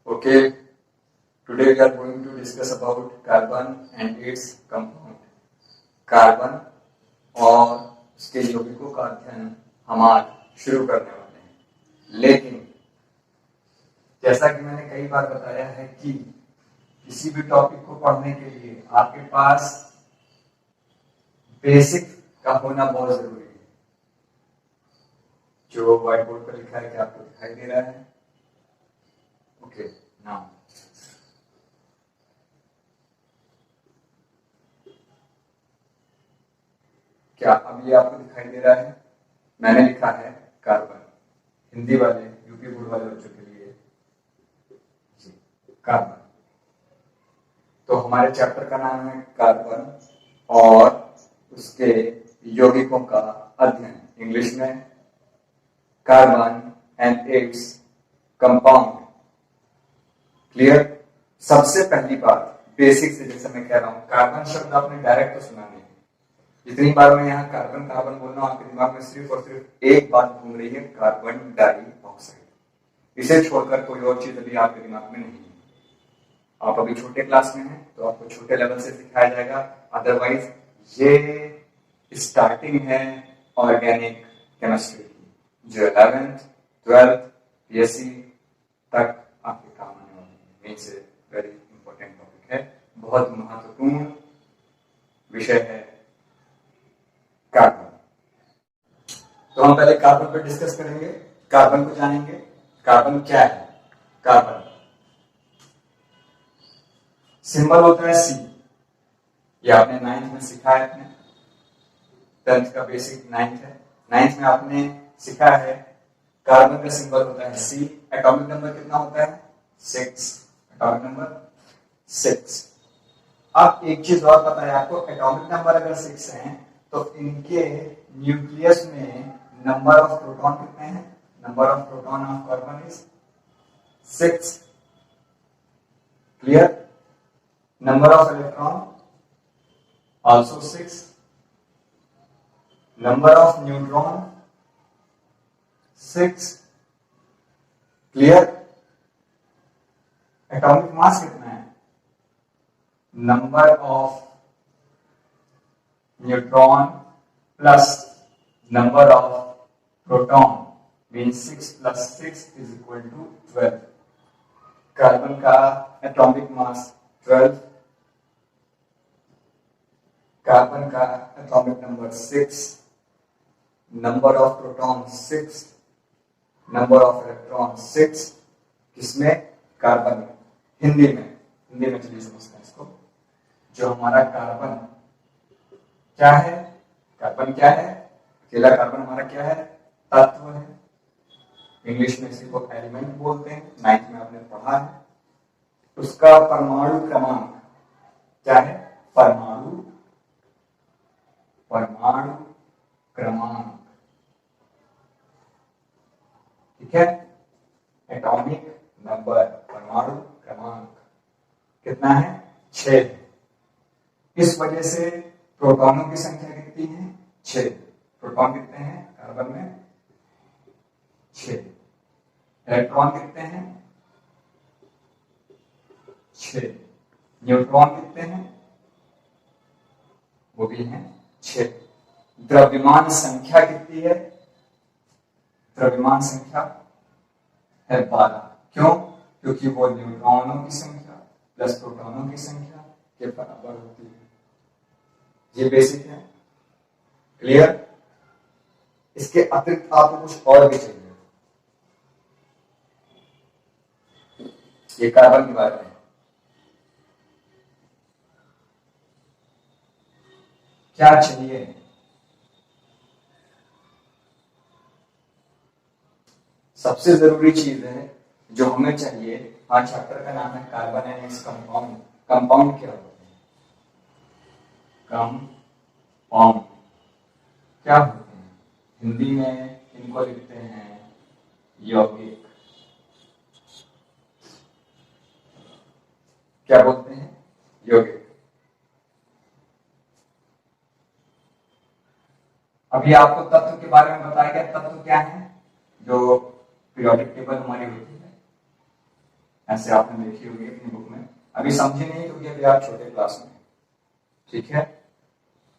Okay, today we are going to discuss about carbon and its compound. Carbon और उसके यौगिकों का अध्ययन हम आज शुरू करने वाले हैं। लेकिन जैसा कि मैंने कई बार बताया है कि किसी भी टॉपिक को पढ़ने के लिए आपके पास बेसिक का होना बहुत जरूरी है। जो व्हाइट बोर्ड पर लिखा है कि आपको दिखाई दे रहा है? ओके, नाउ क्या अब ये आपको दिखाई दे रहा है? मैंने लिखा है कार्बन, हिंदी वाले यूपी बोर्ड वाले बच्चों के लिए जी कार्बन। तो हमारे चैप्टर का नाम है कार्बन और उसके यौगिकों का अध्ययन, इंग्लिश में carbon and its compound. Clear? सबसे पहली बात बेसिक से, जैसे मैं कह रहा हूं, कार्बन शब्द आपने डायरेक्ट तो सुना नहीं। जितनी बार मैं यहाँ कार्बन कार्बन बोल रहा हूं, आपके दिमाग में सिर्फ और सिर्फ एक बात घूम रही है, कार्बन डाइऑक्साइड। इसे छोड़कर कोई और चीज अभी आपके दिमाग में नहीं है। आप अभी छोटे क्लास में हैं तो आपको छोटे लेवल से सिखाया जाएगा, अदरवाइज ये स्टार्टिंग है ऑर्गेनिक केमिस्ट्री की, जो 11th 12th बीएससी तक आपके काम आने वाली है। वेरी इंपॉर्टेंट टॉपिक है, बहुत महत्वपूर्ण विषय है कार्बन। तो हम पहले कार्बन पर डिस्कस करेंगे, कार्बन को जानेंगे। कार्बन क्या है? कार्बन सिंबल होता है सी। ये आपने 9th में सीखा है, अपने 10th का बेसिक 9th है। 9th में आपने सीखा है कार्बन का सिंबल होता है सी। एटॉमिक नंबर कितना होता है? 6। Atomic number 6। अब एक चीज और पता है आपको, एटॉमिक नंबर अगर 6 है तो इनके न्यूक्लियस में नंबर ऑफ प्रोटॉन कितने हैं? Number of proton of carbon is 6। Clear? Number of electron also 6. Number of neutron 6. Clear? Atomic mass कितना है? Number of neutron plus number of proton means 6 plus 6 is equal to 12. Carbon का atomic mass 12, carbon का atomic number 6, number of proton 6, number of electron 6। किसमें? Carbon में। हिंदी में चलिए समझते हैं इसको। जो हमारा कार्बन क्या है? कार्बन क्या है? अकेला कार्बन हमारा क्या है? तत्व है। इंग्लिश में इसी को एलिमेंट बोलते हैं, 9th में आपने पढ़ा है। उसका परमाणु क्रमांक क्या है? परमाणु क्रमांक, ठीक है? एटॉमिक नंबर, परमाणु क्रमांक कितना है? 6। इस वजह से प्रोटॉनों की संख्या कितनी है? 6। प्रोटॉन कितने हैं कार्बन में? 6। इलेक्ट्रॉन कितने हैं? 6। न्यूट्रॉन कितने हैं? वो भी हैं 6। द्रव्यमान संख्या कितनी है? द्रव्यमान संख्या है 12। क्यों? क्योंकि वो न्यूट्रॉनों की संख्या प्लस प्रोटॉनों की संख्या के बराबर होती है। ये बेसिक है। क्लियर? इसके अतिरिक्त आपको कुछ और भी चाहिए। ये कार्बन की बात है। क्या चाहिए? सबसे जरूरी चीज है जो हमें चाहिए, आज चैप्टर का नाम है carbon and its compound. Compound क्या होते हैं? कंपाउंड क्या होते हैं? हिंदी में इनको लिखते हैं यौगिक। क्या बोलते हैं? यौगिक। अभी आपको तत्व के बारे में बताया गया। तत्व क्या है? जो पीरियोडिक टेबल हमारी होती है, ऐसे आपने लिखी होगी अपनी बुक में, अभी समझे नहीं क्योंकि अभी आप छोटे क्लास में, ठीक है।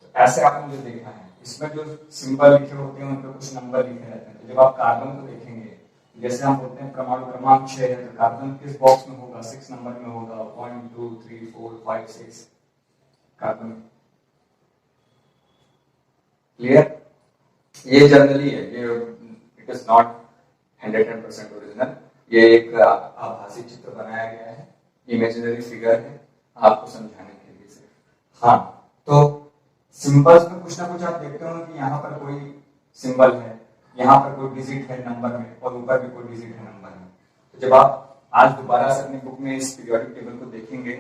तो ऐसे आपने जो देखा है, इसमें जो सिंबल लिखे होते हैं उन पर कुछ नंबर लिखे रहते हैं। तो जब आप कार्बन को देखेंगे, जैसे हम बोलते हैं परमाणु क्रमांक 6 है, तो कार्बन किस बॉक्स में होगा? 6 नंबर में होगा। 1 2 3 4 5 6 कार्बन। क्लियर? ये जनरली है, ये इट इज नॉट 100% ओरिजिनल, ये एक आभासी चित्र बनाया गया है, इमेजिनरी फिगर है आपको समझाने के लिए सिर्फ। हाँ, तो सिंबल्स में कुछ ना कुछ आप देखते हो कि यहाँ पर कोई सिंबल है, यहाँ पर कोई डिजिट है नंबर में, और ऊपर भी कोई डिजिट है नंबर में। तो जब आप आज दोबारा से अपनी बुक में इस पीरियोडिक टेबल को देखेंगे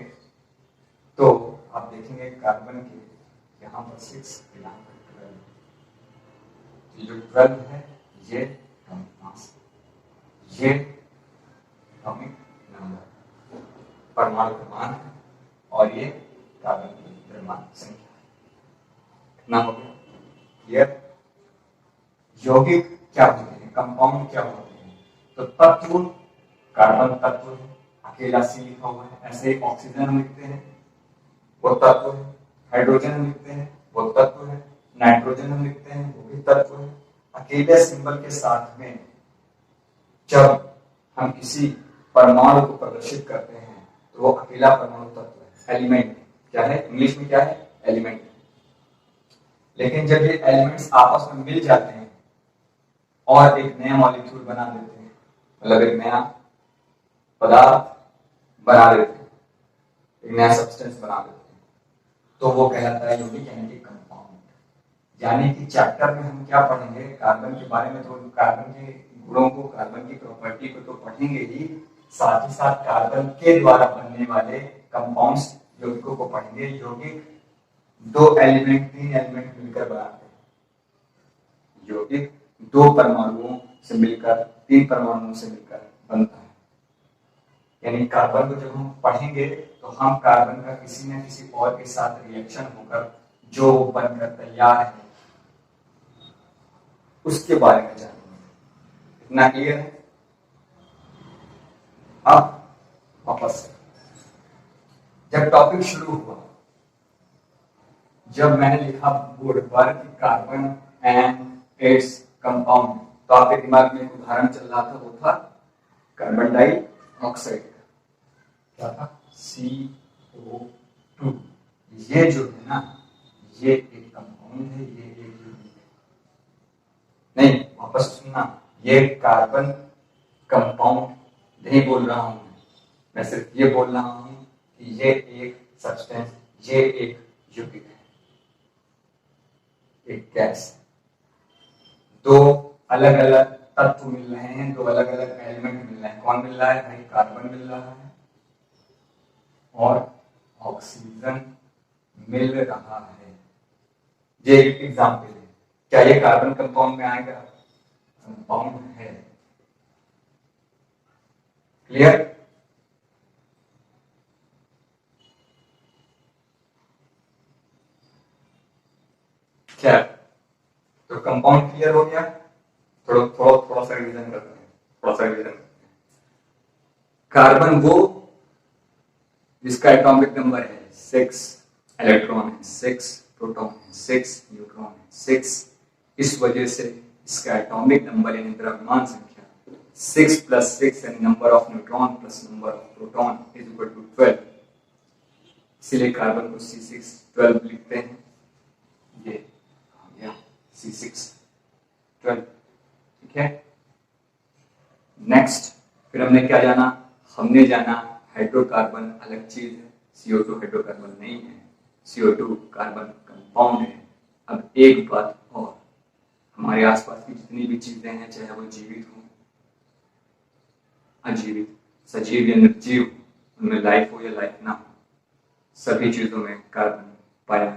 तो आप देखेंगे कार्बन के यहाँ पर 6, यहाँ पर 12। जो 12 है ये मास, ये एटॉमिक नंबर, परमाणु क्रमांक है, और ये कार्बन की द्रव्यमान संख्या है। कितना हो गया? क्लियर? यौगिक क्या होते हैं, कंपाउंड क्या होते हैं? तो तत्व, कार्बन तत्व है, अकेला सी लिखा हुआ है। ऐसे ही ऑक्सीजन हम लिखते हैं, वो तत्व है। हाइड्रोजन हम लिखते हैं, वो तत्व है। नाइट्रोजन हम लिखते हैं, वो भी तत्व है। अकेले सिंबल के साथ में जब हम किसी परमाणु को प्रदर्शित करते हैं तो वो अकेला परमाणु तत्व है, एलिमेंट। क्या है? इंग्लिश में क्या है? एलिमेंट। लेकिन जब ये एलिमेंट्स आपस में मिल जाते हैं और एक नया मॉलिक्यूल बना देते हैं, मतलब एक नया पदार्थ बना देते हैं, एक नया सब्सटेंस बना देते हैं, तो वो कहलाता है यौगिक, यानी कि कंपाउंड। यानी कि चैप्टर में हम क्या पढ़ेंगे? कार्बन के बारे में, तो कार्बन के गुणों को, कार्बन की प्रॉपर्टी को तो पढ़ेंगे ही, साथ ही साथ कार्बन के द्वारा बनने वाले कंपाउंड्स, यौगिकों को पढ़ेंगे। यौगिक 2 एलिमेंट, 3 एलिमेंट मिलकर बनाते हैं। यौगिक 2 परमाणुओं से मिलकर, 3 परमाणुओं से मिलकर बनता है। यानी कार्बन को जब हम पढ़ेंगे तो हम कार्बन का किसी न किसी और के साथ रिएक्शन होकर जो बनकर तैयार है उसके बारे में जानेंगे। इतना क्लियर है? अब वापस से, जब टॉपिक शुरू हुआ, जब मैंने लिखा बोर्ड पर कि कार्बन एंड इट्स कंपाउंड, तो आपके दिमाग में एक उदाहरण चल रहा था, वो था कार्बन डाइऑक्साइड का। क्या था? CO2। ये जो है ना, ये एक कंपाउंड है, ये एक यौगिक है। नहीं, वापस सुनना, ये कार्बन कंपाउंड नहीं बोल रहा हूं मैं सिर्फ ये बोल रहा हूं कि ये एक सब्सटेंस, ये एक यौगिक है, एक गैस। 2 अलग अलग तत्व मिल रहे हैं, 2 अलग अलग एलिमेंट मिल रहे हैं। कौन मिल रहा है भाई? कार्बन मिल रहा है और ऑक्सीजन मिल रहा है। ये एक एग्जाम्पल है। क्या ये कार्बन कंपाउंड में आएगा? कंपाउंड है। क्लियर? क्या? तो कंपाउंड क्लियर हो गया? थोड़ा सा रिवीजन करते हैं, थोड़ा सा रिवीजन करते हैं। कार्बन वो जिसका एटॉमिक नंबर है 6, इलेक्ट्रॉन है 6, प्रोटॉन है 6, न्यूट्रॉन है 6। इस वजह से इसका एटॉमिक नंबर यानी द्रव्यमान संख्या 6 + 6 यानी number of neutron plus number of proton = 12। इसलिए कार्बन को C612 लिखते हैं। ये आ गया C612, ठीक है। नेक्स्ट फिर हमने क्या जाना? हमने जाना हाइड्रोकार्बन अलग चीज है, CO2 हाइड्रोकार्बन नहीं है, CO2 कार्बन कंपाउंड है। अब एक बात और, हमारे आसपास की जितनी भी चीजें हैं, चाहे वो जीवित हो, अजीवित, सजीव या निर्जीव, उनमें लाइफ हो या लाइफ ना हो, सभी चीजों में कार्बन पाया